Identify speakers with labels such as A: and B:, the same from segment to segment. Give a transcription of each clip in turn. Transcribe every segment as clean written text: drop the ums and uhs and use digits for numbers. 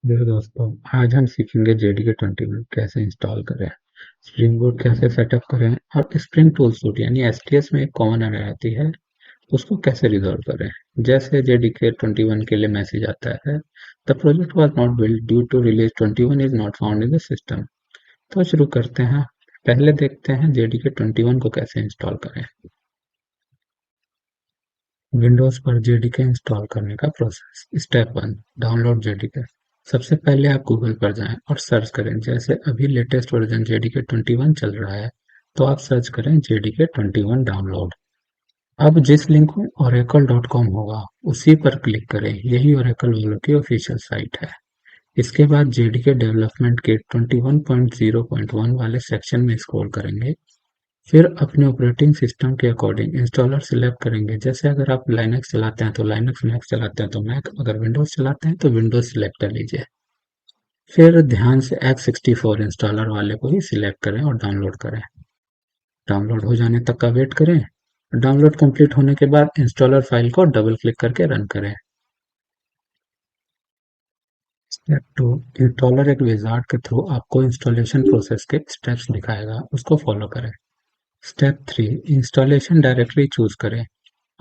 A: देखो दोस्तों, आज हम सीखेंगे जेडीके 21 कैसे इंस्टॉल करें, स्प्रिंग बूट कैसे सेटअप करें और स्प्रिंग टूल सूट यानी एसटीएस में एक कॉमन एरर आती है, उसको कैसे रिजॉल्व करें। जैसे जेडीके 21 के लिए मैसेज आता है, the project was not build due to release 21 is not found in the system. तो शुरू करते हैं। पहले देखते हैं जेडीके 21 को कैसे इंस्टॉल करें। विंडोज पर जेडीके इंस्टॉल करने का प्रोसेस। Step 1, download JDK. सबसे पहले आप गूगल पर जाएं और सर्च करें। जैसे अभी लेटेस्ट वर्जन जेडीके 21 चल रहा है, तो आप सर्च करें जेडीके 21 डाउनलोड। अब जिस लिंक में oracle.com होगा, उसी पर क्लिक करें। यही ओरेकल वालों की ऑफिशियल साइट है। इसके बाद जेडीके डेवलपमेंट किट 21.0.1 वाले सेक्शन में स्क्रॉल करेंगे। फिर अपने ऑपरेटिंग सिस्टम के अकॉर्डिंग इंस्टॉलर सिलेक्ट करेंगे। जैसे अगर आप लाइनक्स चलाते हैं तो लाइनक्स, मैक चलाते हैं तो मैक, अगर विंडोज चलाते हैं तो विंडोज सिलेक्ट कर लीजिए। फिर ध्यान से x64 इंस्टॉलर वाले को ही सिलेक्ट करें और डाउनलोड करें। डाउनलोड हो जाने तक का वेट करें। डाउनलोड कंप्लीट होने के बाद इंस्टॉलर फाइल को डबल क्लिक करके रन करें। स्टेप 2, इंस्टॉलर एक विजार्ड के थ्रू आपको इंस्टॉलेशन प्रोसेस के स्टेप्स दिखाएगा, उसको फॉलो करें। स्टेप 3, इंस्टॉलेशन डायरेक्टरी चूज करें।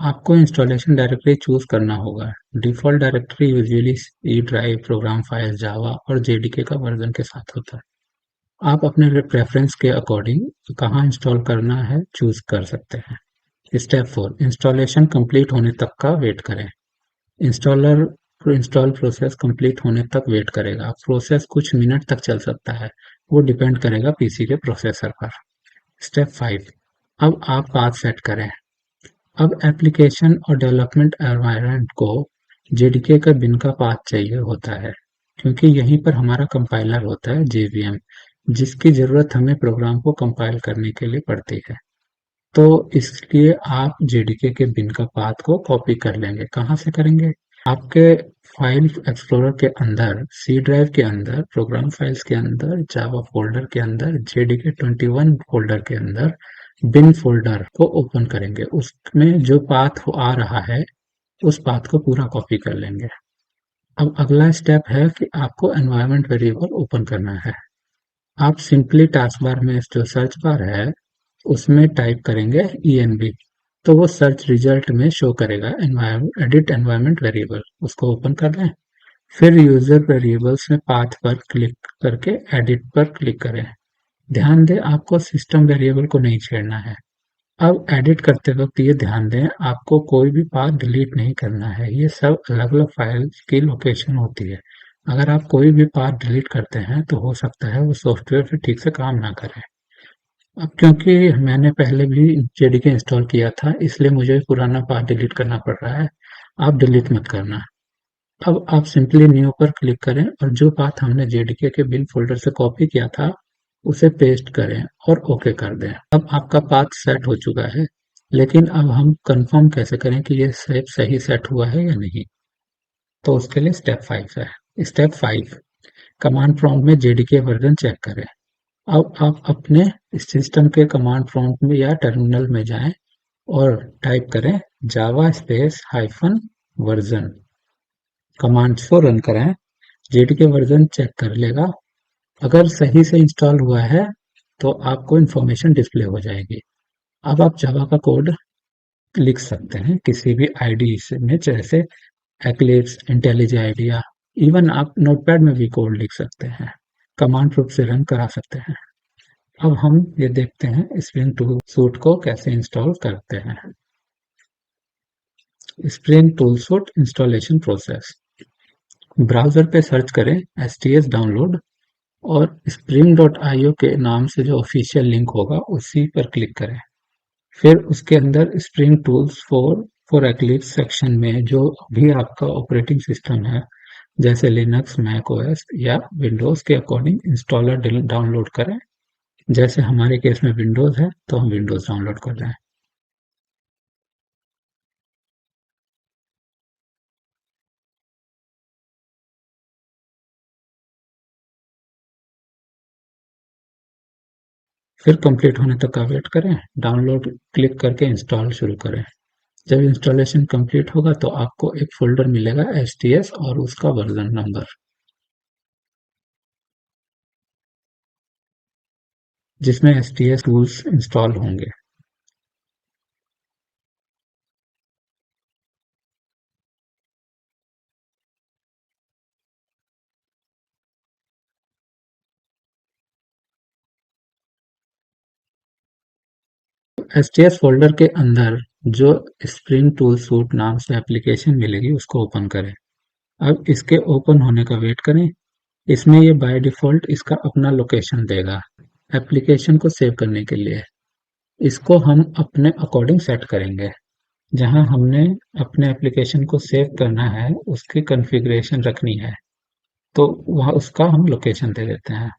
A: आपको इंस्टॉलेशन डायरेक्टरी चूज करना होगा। Default directory usually E drive, program files, Java और जेडीके का वर्जन के साथ होता है। आप अपने प्रेफरेंस के अकॉर्डिंग कहाँ इंस्टॉल करना है चूज कर सकते हैं। स्टेप 4, इंस्टॉलेशन कंप्लीट होने तक का वेट करें। इंस्टॉलर इंस्टॉल प्रोसेस कंप्लीट होने तक वेट करेगा। प्रोसेस कुछ मिनट तक चल सकता है, वो डिपेंड करेगा पीसी के प्रोसेसर पर। स्टेप 5, अब आप पाथ सेट करें। अब एप्लीकेशन और डेवलपमेंट एनवायरनमेंट को जेडीके का बिन का पाथ चाहिए होता है, क्योंकि यहीं पर हमारा कंपाइलर होता है जेवीएम, जिसकी ज़रूरत हमें प्रोग्राम को कंपाइल करने के लिए पड़ती है। तो इसलिए आप जेडीके के बिन का पाथ को कॉपी कर लेंगे। कहाँ से करेंगे? आपके फाइल एक्सप्लोरर के अंदर, सी ड्राइव के अंदर, प्रोग्राम फाइल्स के अंदर, जावा फोल्डर के अंदर, जेडीके 21 फोल्डर के अंदर बिन फोल्डर को ओपन करेंगे। उसमें जो पाथ आ रहा है, उस पाथ को पूरा कॉपी कर लेंगे। अब अगला स्टेप है कि आपको एनवायरनमेंट वेरिएबल ओपन करना है। आप सिंपली टास्क बार में जो सर्च बार है, उसमें टाइप करेंगे env, तो वो सर्च रिजल्ट में शो करेगा एडिट एनवायरनमेंट वेरिएबल। उसको ओपन कर लें। फिर यूजर वेरिएबल्स में पाथ पर क्लिक करके एडिट पर क्लिक करें। ध्यान दें, आपको सिस्टम वेरिएबल को नहीं छेड़ना है। अब एडिट करते वक्त ये ध्यान दें, आपको कोई भी पाथ डिलीट नहीं करना है। ये सब अलग-अलग फाइल्स की लोकेशन होती है। अगर आप कोई भी पाथ डिलीट करते हैं तो हो सकता है वो सॉफ्टवेयर फिर ठीक से काम ना करे। अब क्योंकि मैंने पहले भी जेडीके इंस्टॉल किया था, इसलिए मुझे पुराना पाथ डिलीट करना पड़ रहा है। आप डिलीट मत करना। अब आप सिंपली न्यू पर क्लिक करें और जो पाथ हमने जेडीके के बिन फोल्डर से कॉपी किया था, उसे पेस्ट करें और ओके कर दें। अब आपका पाथ सेट हो चुका है, लेकिन अब हम कंफर्म कैसे करें कि ये सेट सही सेट हुआ है या नहीं। तो उसके लिए स्टेप 5 है। स्टेप 5, कमांड प्रॉम्प्ट में जेडीके वर्जन चेक करें। अब आप अपने सिस्टम के कमांड प्रॉम्प्ट में या टर्मिनल में जाएं और टाइप करें Java space hyphen version. Commands को रन करें। जेडीके वर्जन चेक कर लेगा। अगर सही से इंस्टॉल हुआ है तो आपको इन्फॉर्मेशन डिस्प्ले हो जाएगी। अब आप जावा का कोड लिख सकते हैं किसी भी आईडी से में, जैसे एक्लिप्स, इंटेलिज आइडिया, इवन आप नोटपैड में भी कोड लिख सकते हैं। कमांड प्रूफ से रन करा सकते हैं। अब हम ये देखते हैं स्प्रिंग टूल सूट को कैसे इंस्टॉल करते हैं। Spring tool suit installation process. Browser पे सर्च करें STS डाउनलोड और spring.io के नाम से जो ऑफिशियल लिंक होगा उसी पर क्लिक करें। फिर उसके अंदर spring tools for eclipse section में जो भी आपका ऑपरेटिंग सिस्टम है, जैसे लिनक्स, मैक ओएस या विंडोज के अकॉर्डिंग इंस्टॉलर डाउनलोड करें। जैसे हमारे केस में विंडोज है तो हम विंडोज डाउनलोड कर रहे हैं। फिर कंप्लीट होने तक का वेट करें। डाउनलोड क्लिक करके इंस्टॉल शुरू करें। जब इंस्टॉलेशन कंप्लीट होगा तो आपको एक फोल्डर मिलेगा STS और उसका वर्जन नंबर। जिसमें STS टूल्स इंस्टॉल होंगे। STS फ़ोल्डर के अंदर जो स्प्रिंग टूल सूट नाम से एप्लीकेशन मिलेगी उसको ओपन करें। अब इसके ओपन होने का वेट करें। इसमें ये बाय डिफ़ॉल्ट इसका अपना लोकेशन देगा एप्लीकेशन को सेव करने के लिए। इसको हम अपने अकॉर्डिंग सेट करेंगे। जहाँ हमने अपने एप्लीकेशन को सेव करना है उसकी कॉन्फ़िगरेशन रखनी है, तो वहाँ उसका हम लोकेशन दे देते हैं।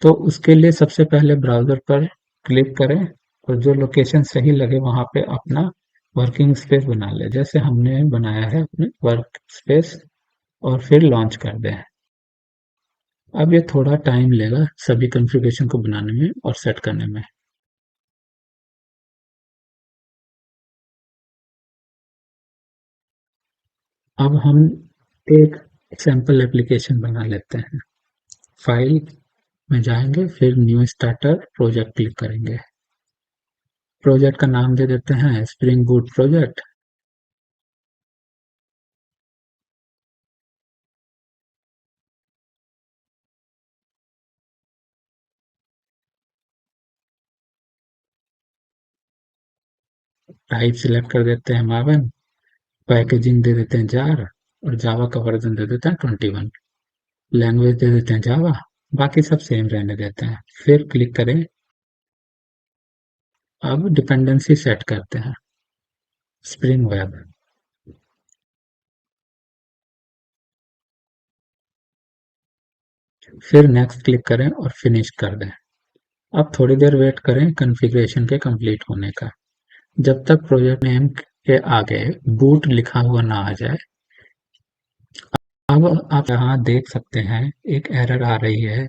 A: तो उसके लिए सबसे पहले ब्राउज़र पर क्लिक करें और जो लोकेशन सही लगे वहाँ पे अपना वर्किंग स्पेस बना लें, जैसे हमने बनाया है अपने वर्क स्पेस, और फिर लॉन्च कर दें। अब ये थोड़ा टाइम लेगा सभी कॉन्फ़िगरेशन को बनाने में और सेट करने में। अब हम एक सैंपल एप्लीकेशन बना लेते हैं। फाइल में जाएंगे, फिर न्यू स्टार्टर प्रोजेक्ट क्लिक करेंगे। प्रोजेक्ट का नाम दे देते हैं spring boot project. Type select कर देते हैं मावन। पैकेजिंग दे देते हैं जार, और जावा का वर्जन दे देते हैं 21। लैंग्वेज दे देते हैं जावा। बाकी सब सेम रहने देते हैं, फिर क्लिक करें। अब डिपेंडेंसी सेट करते हैं, स्प्रिंग वेब। फिर नेक्स्ट क्लिक करें और फिनिश कर दें। अब थोड़ी देर वेट करें कॉन्फ़िगरेशन के कंप्लीट होने का। जब तक प्रोजेक्ट नेम के आगे बूट लिखा हुआ ना आ जाए। अब आप यहाँ देख सकते हैं एक एरर आ रही है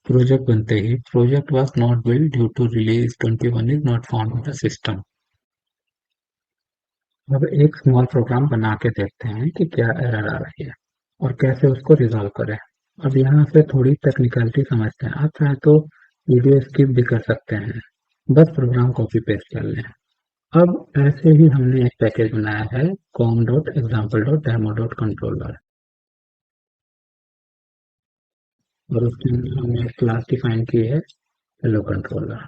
A: प्रोजेक्ट बनते ही, project was not build due to release 21 is not found in the system. अब एक स्मॉल प्रोग्राम बना के देखते हैं कि क्या एरर आ रही है और कैसे उसको रिजॉल्व करें। अब यहाँ से थोड़ी टेक्निकलिटी समझते हैं। आप चाहे तो वीडियो स्किप भी कर सकते हैं, बस प्रोग्राम कॉपी पेस्ट कर लें। अब ऐसे ही हमने एक पैकेज बनाया है com.example.demo.controller, और उसके अंदर हमने एक क्लास डिफाइन की है हेलो कंट्रोलर।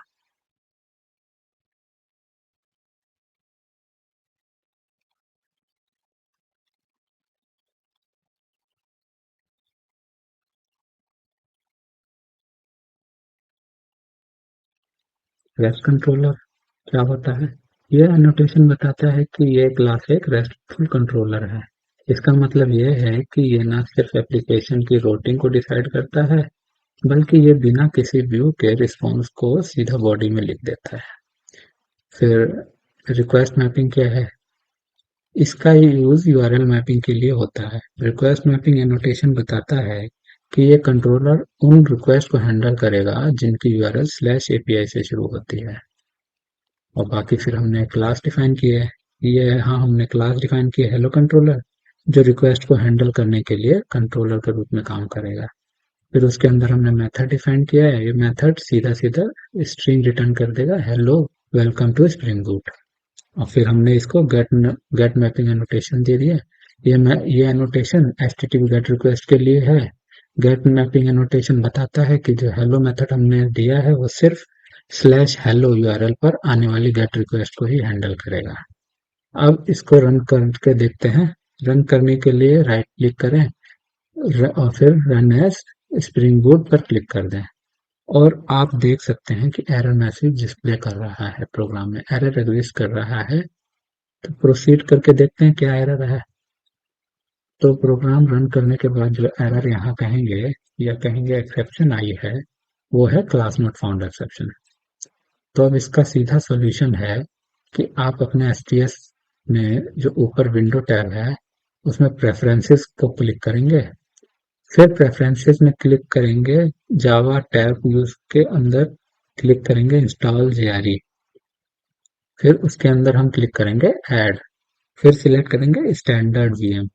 A: रेस्ट कंट्रोलर क्या होता है? यह एनोटेशन बताता है कि ये क्लास एक रेस्टफुल कंट्रोलर है। इसका मतलब ये है कि ये ना सिर्फ एप्लीकेशन की रूटिंग को डिसाइड करता है, बल्कि ये बिना किसी व्यू के रिस्पॉन्स को सीधा बॉडी में लिख देता है। फिर रिक्वेस्ट मैपिंग क्या है? इसका यूज यूआरएल मैपिंग के लिए होता है। रिक्वेस्ट मैपिंग एनोटेशन बताता है कि ये कंट्रोलर उन रिक्वेस्ट को हैंडल करेगा जिनकी यूआरएल स्लैश एपीआई से शुरू होती है। और बाकी फिर हमने क्लास डिफाइन की है। ये यहाँ हमने क्लास डिफाइन की है हेलो कंट्रोलर, जो रिक्वेस्ट को हैंडल करने के लिए कंट्रोलर के रूप में काम करेगा। फिर उसके अंदर हमने मेथड डिफाइन किया है। ये मेथड सीधा सीधा स्ट्रिंग रिटर्न कर देगा hello welcome to Spring Boot. और फिर हमने इसको गेट मैपिंग एनोटेशन दे दिया। ये एनोटेशन एचटीटीपी गेट रिक्वेस्ट के लिए है। गेट मैपिंग एनोटेशन बताता है कि जो हेलो मेथड हमने दिया है वो सिर्फ स्लैश हेलो यूआरएल पर आने वाली गेट रिक्वेस्ट को ही हैंडल करेगा। अब इसको रन करके देखते हैं। रन करने के लिए राइट क्लिक करें और फिर रन एज स्प्रिंग बूट पर क्लिक कर दें। और आप देख सकते हैं कि एरर मैसेज डिस्प्ले कर रहा है, प्रोग्राम में एरर एग्जिस्ट कर रहा है। तो प्रोसीड करके देखते हैं क्या एरर है। तो प्रोग्राम रन करने के बाद जो एरर यहाँ कहेंगे या कहेंगे एक्सेप्शन आई है, वो है क्लास नॉट फाउंड एक्सेप्शन। तो अब इसका सीधा सॉल्यूशन है कि आप अपने एसटीएस में जो ऊपर विंडो टैब है उसमें प्रेफरेंसेस को क्लिक करेंगे। फिर प्रेफरेंसेस में क्लिक करेंगे, जावा टैब यूज के अंदर क्लिक करेंगे इंस्टॉल जेआरई। फिर उसके अंदर हम क्लिक करेंगे ऐड। फिर सिलेक्ट करेंगे स्टैंडर्ड वीएम।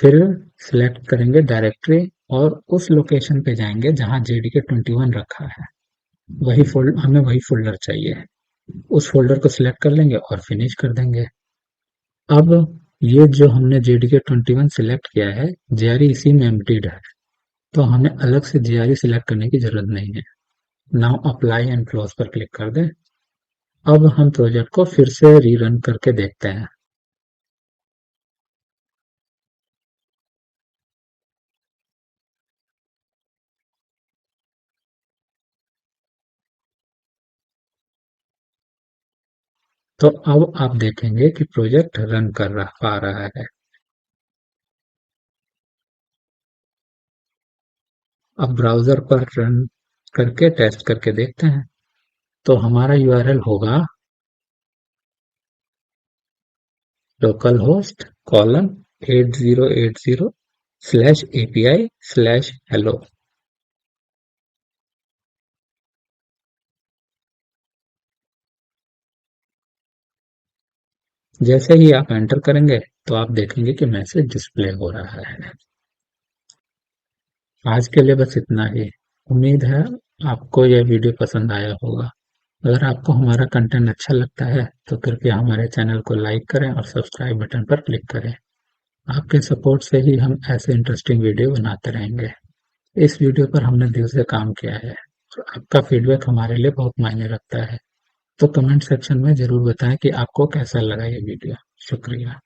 A: फिर सिलेक्ट करेंगे डायरेक्टरी और उस लोकेशन पे जाएंगे जहां जेडीके 21 रखा है। हमें वही फ़ोल्डर चाहिए। उस फ़ोल्डर को सिलेक्ट कर लेंगे और फिनिश कर देंगे। अब ये जो हमने JDK21 सिलेक्ट किया है, जेआरई इसी में एम्बेडेड है, तो हमें अलग से जेआरई सिलेक्ट करने की ज़रूरत नहीं है। नाउ अप्लाई एंड क्लोज पर क्लिक कर दें। अब हम प्रोजेक्ट को फिर से रीरन करके देखते हैं। तो अब आप देखेंगे कि प्रोजेक्ट रन कर रहा पा रहा है। अब ब्राउज़र पर रन करके टेस्ट करके देखते हैं। तो हमारा यूआरएल होगा localhost colon 8080 slash API slash hello. जैसे ही आप एंटर करेंगे तो आप देखेंगे कि मैसेज डिस्प्ले हो रहा है। आज के लिए बस इतना ही। उम्मीद है आपको यह वीडियो पसंद आया होगा। अगर आपको हमारा कंटेंट अच्छा लगता है तो कृपया हमारे चैनल को लाइक करें और सब्सक्राइब बटन पर क्लिक करें। आपके सपोर्ट से ही हम ऐसे इंटरेस्टिंग वीडियो बनाते रहेंगे। इस वीडियो पर हमने दिल से काम किया है और आपका फीडबैक हमारे लिए बहुत मायने रखता है। तो कमेंट सेक्शन में ज़रूर बताएं कि आपको कैसा लगा ये वीडियो। शुक्रिया।